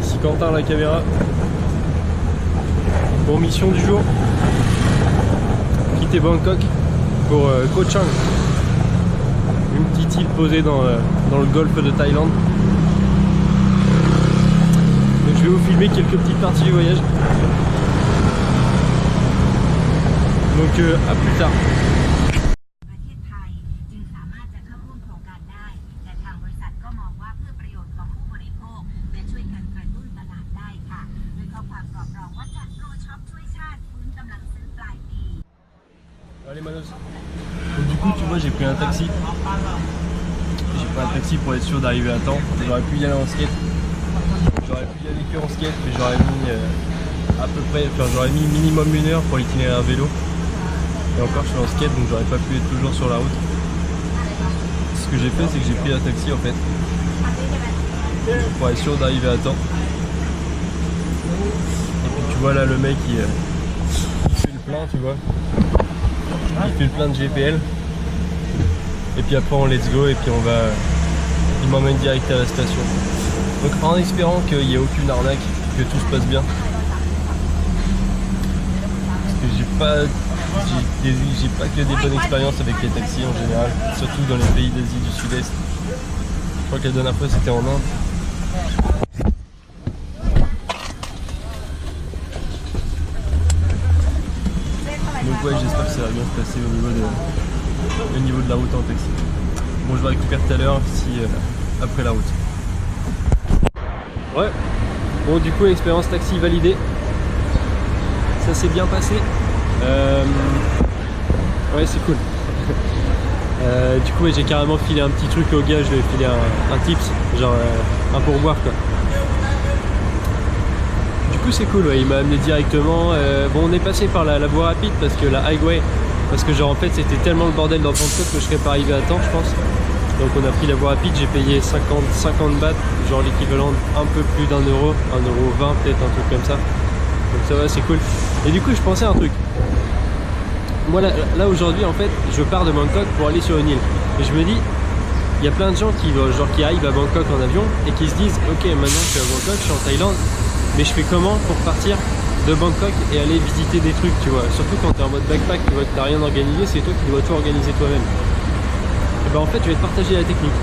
Ici Quentin à la caméra. Pour mission du jour, quitter Bangkok pour Koh Chang, une petite île posée dans le golfe de Thaïlande. Donc je vais vous filmer quelques petites parties du voyage. Donc à plus tard. Allez Manos. Donc, du coup tu vois j'ai pris un taxi. J'ai pris un taxi pour être sûr d'arriver à temps. J'aurais pu y aller en skate. J'aurais pu y aller que en skate mais j'aurais mis à peu près, enfin j'aurais mis minimum 1 heure pour l'itinéraire vélo. Et encore je suis en skate donc j'aurais pas pu être toujours sur la route. Ce que j'ai fait c'est que j'ai pris un taxi en fait. Pour être sûr d'arriver à temps. Et puis tu vois là le mec il fait le plein tu vois. Il fait le plein de GPL. Et puis après on let's go et puis il m'emmène direct à la station. Donc en espérant qu'il n'y ait aucune arnaque, que tout se passe bien. Parce que j'ai pas que des bonnes expériences avec les taxis en général, surtout dans les pays d'Asie du Sud-Est. Je crois que la dernière fois c'était en Inde. Donc ouais, j'espère que ça va bien se passer au niveau de la route en taxi. Bon, je vais récupérer tout à l'heure après la route. Ouais. Bon, du coup, expérience taxi validée. Ça s'est bien passé. Ouais, c'est cool. Du coup, ouais, j'ai carrément filé un petit truc au gars. Je lui ai filé un tips, genre un pourboire quoi. Du coup c'est cool, ouais, il m'a amené directement. Bon, on est passé par la voie rapide parce que la highway, parce que genre en fait c'était tellement le bordel dans Bangkok que je serais pas arrivé à temps je pense. Donc on a pris la voie rapide, j'ai payé 50 bahts, genre l'équivalent un peu plus d'1 euro, 1,20 € peut-être, un truc comme ça. Donc ça va, c'est cool. Et du coup je pensais à un truc. Moi là aujourd'hui en fait je pars de Bangkok pour aller sur une île. Et je me dis, il y a plein de gens qui arrivent à Bangkok en avion et qui se disent ok maintenant je suis à Bangkok, je suis en Thaïlande. Mais je fais comment pour partir de Bangkok et aller visiter des trucs, tu vois. Surtout quand tu es en mode backpack, tu vois, que tu n'as rien organisé, c'est toi qui dois tout organiser toi-même. Et ben en fait, je vais te partager la technique.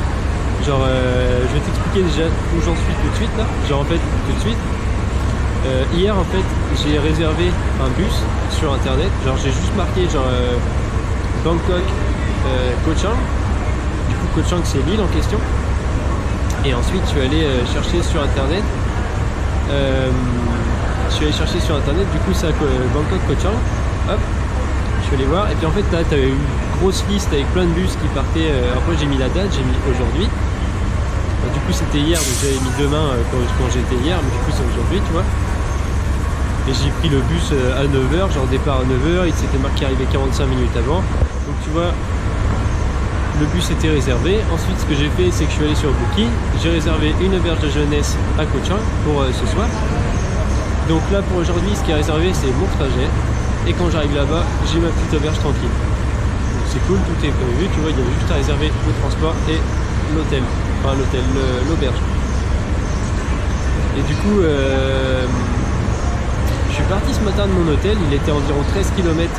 Genre, je vais t'expliquer déjà où j'en suis tout de suite là. Genre en fait, tout de suite. Hier en fait, j'ai réservé un bus sur internet. Genre j'ai juste marqué genre Bangkok, Koh Chang. Du coup, Koh Chang c'est l'île en question. Et ensuite, je suis allé chercher sur internet. Je suis allé chercher sur internet, du coup c'est à Bangkok Koh Chang, hop, je suis allé voir, et puis en fait là tu as une grosse liste avec plein de bus qui partaient, après j'ai mis la date, j'ai mis aujourd'hui, du coup c'était hier, donc j'avais mis demain quand j'étais hier, mais du coup c'est aujourd'hui tu vois, et j'ai pris le bus à 9h, genre départ à 9h, il s'était marqué arriver 45 minutes avant, donc tu vois, le bus était réservé. Ensuite ce que j'ai fait c'est que je suis allé sur Booking, j'ai réservé une auberge de jeunesse à Koh Chang pour ce soir. Donc là pour aujourd'hui ce qui est réservé c'est mon trajet et quand j'arrive là-bas j'ai ma petite auberge tranquille. Donc c'est cool, tout est prévu, tu vois, il y avait juste à réserver le transport et l'hôtel, enfin l'auberge. Et du coup je suis parti ce matin de mon hôtel, il était environ 13 km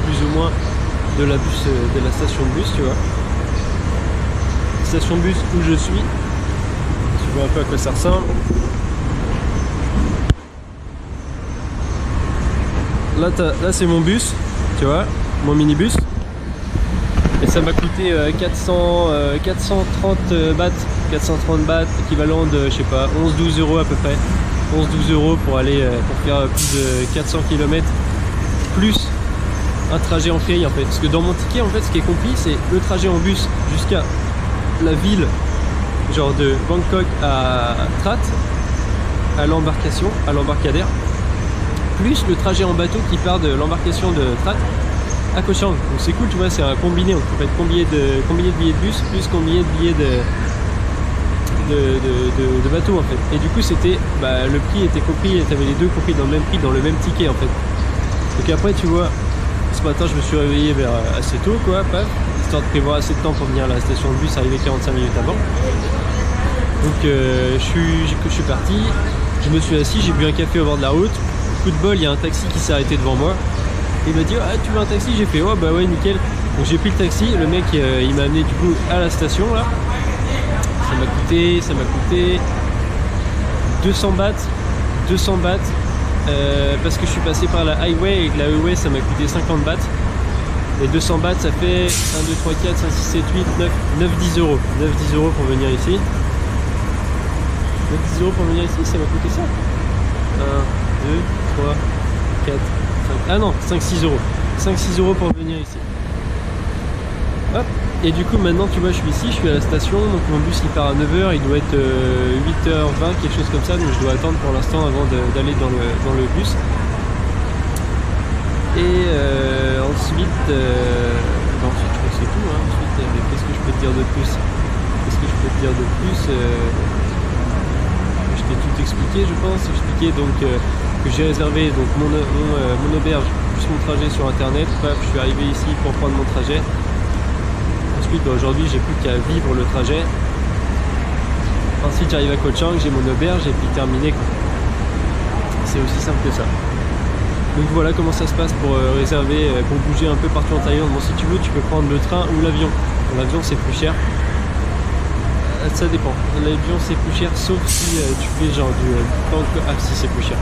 plus ou moins de la station de bus, tu vois. Station de bus où je suis. Tu vois un peu à quoi ça ressemble. Là c'est mon bus, tu vois, mon minibus. Et ça m'a coûté 430 bahts, équivalent de, je sais pas, 11-12 € à peu près. 11-12 € pour aller, pour faire plus de 400 km. Plus un trajet en ferry en fait, parce que dans mon ticket en fait ce qui est compris c'est le trajet en bus jusqu'à la ville genre de Bangkok à Trat, à l'embarcadère, plus le trajet en bateau qui part de l'embarcation de Trat à Koh Chang. Donc c'est cool, tu vois, c'est un combiné, on peut être combiné de billets de bus plus combiné de billets de bateau en fait. Et du coup c'était, le prix était compris, t'avais les deux compris dans le même prix, dans le même ticket en fait. Donc après tu vois, ce matin je me suis réveillé vers assez tôt quoi, paf, histoire de prévoir assez de temps pour venir à la station de bus, arriver 45 minutes avant. Donc je suis parti, je me suis assis, j'ai bu un café au bord de la route. Coup de bol, il y a un taxi qui s'est arrêté devant moi. Il m'a dit ah, tu veux un taxi? J'ai fait oh bah ouais nickel. Donc j'ai pris le taxi, le mec il m'a amené du coup à la station là. Ça m'a coûté 200 bahts parce que je suis passé par la highway et que la highway ça m'a coûté 50 bahts. Et 200 bahts ça fait 1, 2, 3, 4, 5, 6, 7, 8, 9, 10 euros. 9, 10 euros pour venir ici. 9, 10 euros pour venir ici, ça m'a coûté ça. 1, 2, 3, 4, 5. Ah non, 5, 6 euros. 5, 6 euros pour venir ici. Hop. Et du coup maintenant tu vois je suis ici, je suis à la station, donc mon bus il part à 9h, il doit être 8h20, quelque chose comme ça, donc je dois attendre pour l'instant avant d'aller dans le bus. Et ensuite, je crois que c'est tout, hein. Ensuite, qu'est-ce que je peux te dire de plus? Je t'ai tout expliqué je pense, donc que j'ai réservé donc mon auberge, plus mon trajet sur internet, bref, je suis arrivé ici pour prendre mon trajet. Ensuite, aujourd'hui, j'ai plus qu'à vivre le trajet. Ensuite, j'arrive à Koh Chang, j'ai mon auberge et puis terminé. C'est aussi simple que ça. Donc voilà comment ça se passe pour réserver, pour bouger un peu partout en Thaïlande. Bon, si tu veux, tu peux prendre le train ou l'avion. L'avion, c'est plus cher. Ça dépend. L'avion, c'est plus cher, sauf si tu fais genre du Bangkok. Ah, si, c'est plus cher.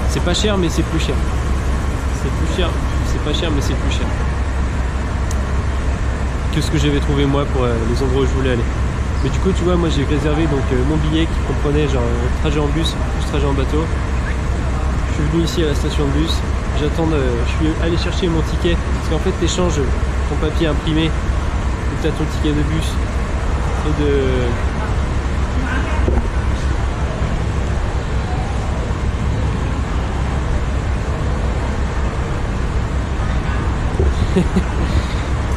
C'est pas cher, mais c'est plus cher. C'est plus cher. C'est pas cher, mais c'est plus cher que ce que j'avais trouvé moi pour les endroits où je voulais aller. Mais du coup tu vois moi j'ai réservé donc mon billet qui comprenait genre trajet en bus plus trajet en bateau. Je suis venu ici à la station de bus, j'attends, je suis allé chercher mon ticket parce qu'en fait tu échanges ton papier imprimé ou tu as ton ticket de bus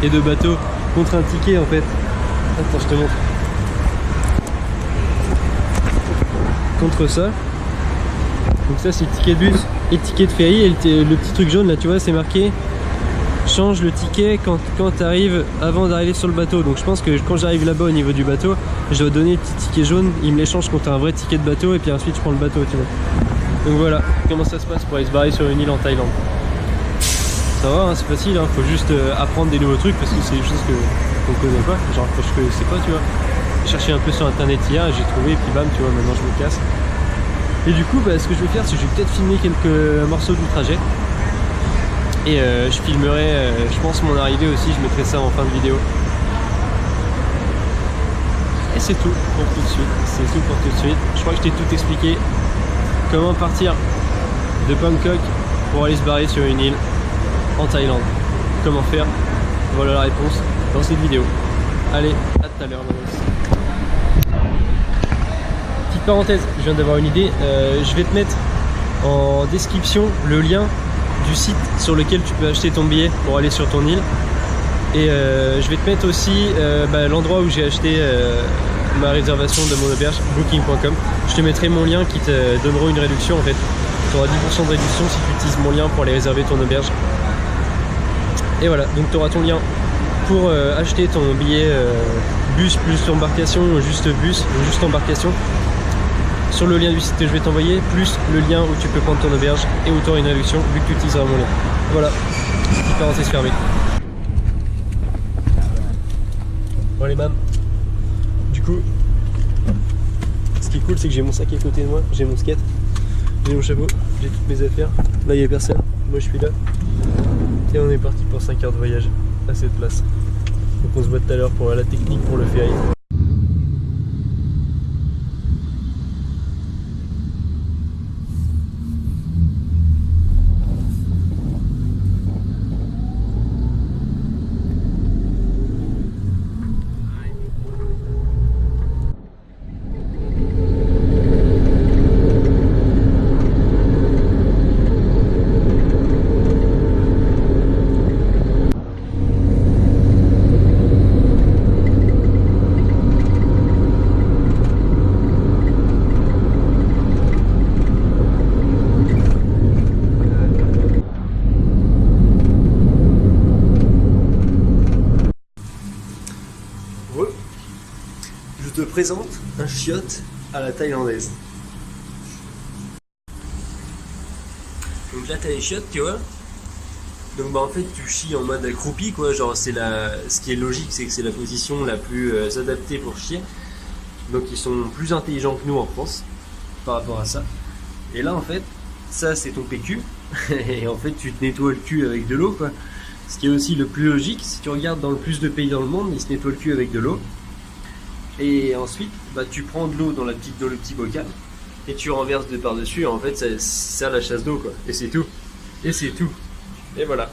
et de bateau contre un ticket en fait. Attends, je te montre. Contre ça. Donc ça c'est le ticket de bus et ticket de ferry. Et le petit truc jaune là, tu vois, c'est marqué change le ticket quand tu arrives avant d'arriver sur le bateau. Donc je pense que quand j'arrive là-bas au niveau du bateau, je dois donner le petit ticket jaune. Il me l'échange contre un vrai ticket de bateau et puis ensuite je prends le bateau, tu vois. Donc voilà comment ça se passe pour aller se barrer sur une île en Thaïlande. Ça va, hein, c'est facile, hein, faut juste apprendre des nouveaux trucs parce que c'est des choses qu'on connaît pas, genre que je connaissais pas, tu vois. J'ai cherché un peu sur internet hier, j'ai trouvé et puis bam, tu vois, maintenant je me casse. Et du coup, bah, ce que je vais faire, c'est que je vais peut-être filmer quelques morceaux du trajet. Et je filmerai, je pense, mon arrivée aussi, je mettrai ça en fin de vidéo. Et c'est tout pour tout de suite, c'est tout pour tout de suite. Je crois que je t'ai tout expliqué. Comment partir de Bangkok pour aller se barrer sur une île en Thaïlande. Comment faire? Voilà la réponse dans cette vidéo. Allez, à tout à l'heure. Petite parenthèse, je viens d'avoir une idée. Je vais te mettre en description le lien du site sur lequel tu peux acheter ton billet pour aller sur ton île. Et je vais te mettre aussi l'endroit où j'ai acheté ma réservation de mon auberge, booking.com. Je te mettrai mon lien qui te donnera une réduction en fait. Tu auras 10% de réduction si tu utilises mon lien pour aller réserver ton auberge. Et voilà, donc tu auras ton lien pour acheter ton billet bus plus embarcation, juste bus, juste embarcation sur le lien du site que je vais t'envoyer, plus le lien où tu peux prendre ton auberge et où tu auras une réduction vu que tu utiliseras mon lien. Voilà, petite parenthèse fermée. Bon allez bam. Du coup, ce qui est cool c'est que j'ai mon sac à côté de moi, j'ai mon skate, j'ai mon chapeau, j'ai toutes mes affaires. Là il n'y a personne, moi je suis là. Et on est parti pour 5 heures de voyage à cette place. Donc on se voit tout à l'heure pour la technique pour le ferry. Re. Je te présente un chiotte à la thaïlandaise. Donc là t'as les chiottes, tu vois. Donc bah en fait tu chies en mode accroupi quoi, genre c'est ce qui est logique c'est que c'est la position la plus adaptée pour chier. Donc ils sont plus intelligents que nous en France par rapport à ça. Et là en fait ça c'est ton PQ et en fait tu te nettoies le cul avec de l'eau quoi. Ce qui est aussi le plus logique, si tu regardes dans le plus de pays dans le monde, ils se nettoient le cul avec de l'eau. Et ensuite bah tu prends de l'eau dans le petit bocal et tu renverses de par dessus, en fait c'est ça la chasse d'eau quoi. Et c'est tout. Et c'est tout. Et voilà.